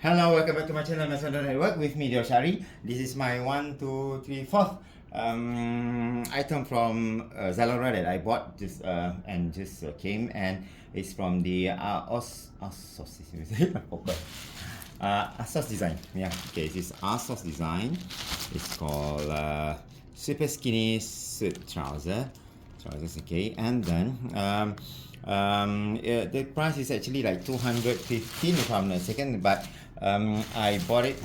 Hello, welcome back to my channel, Maison Dor Network, with me, Dior Shaari. This is my 1, 2, 3, 4th item from Zalora that I bought just and just came, and it's from the Asos. I forgot. Asos design. Yeah, okay, this is Asos design. It's called super skinny suit trousers, okay, and then the price is actually like 215 if I'm not mistaken, but I bought it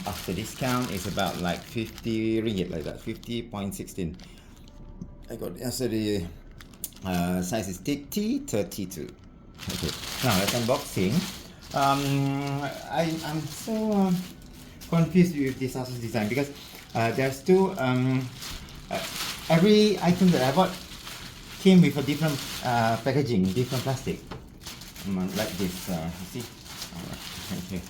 after discount. It's about like 50 ringgit, like that, 50.16. I got yesterday. Size is T32. Okay, now let's unboxing. I'm so confused with this Asus design because there's two. Every item that I bought came with a different packaging, different plastic, like this. You see, okay.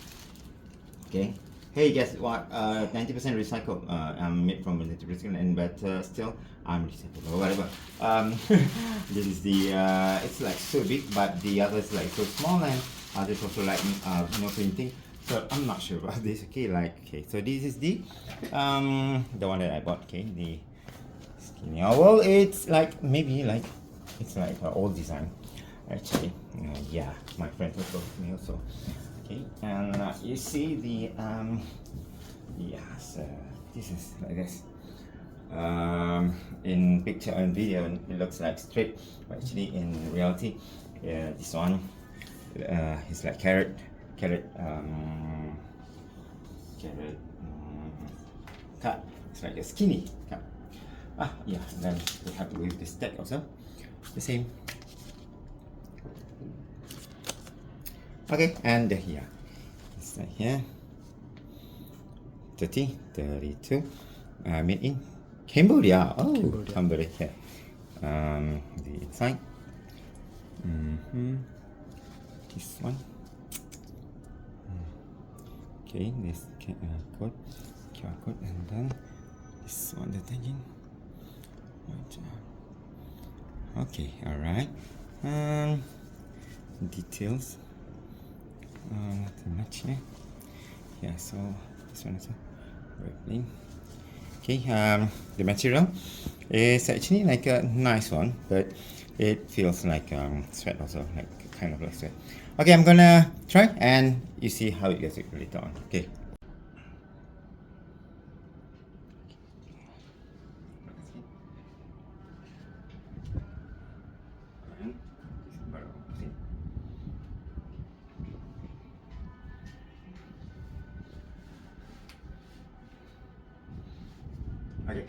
Okay. Hey, guess what? 90% recycled. I'm made from 90% recycled, but still I'm recyclable. Whatever. This is the. It's like so big, but the other is like so small, and others also like printing. So I'm not sure about this. Okay, like okay. So this is the one that I bought. Okay, the skinny. Well, it's like maybe like it's like an old design. Actually, yeah, my friend also with me also. Okay, and you see the yes, this is like this. In picture and video, it looks like straight, but actually in reality, this one is like carrot, cut. It's like a skinny cut. Yeah. Then we have to with this tag also, the same. Okay, and here, it's like here, 32, made in Cambodia. Oh, Cambodia. Yeah. The inside. This one. Okay, this code, QR code, and then this one, the tagging. Okay, all right. Details. Nothing much here. Yeah, so this one is very plain. Okay, the material is actually like a nice one, but it feels like sweat also, like kind of like sweat. Okay, I'm gonna try and you see how it gets later on. Okay. Okay,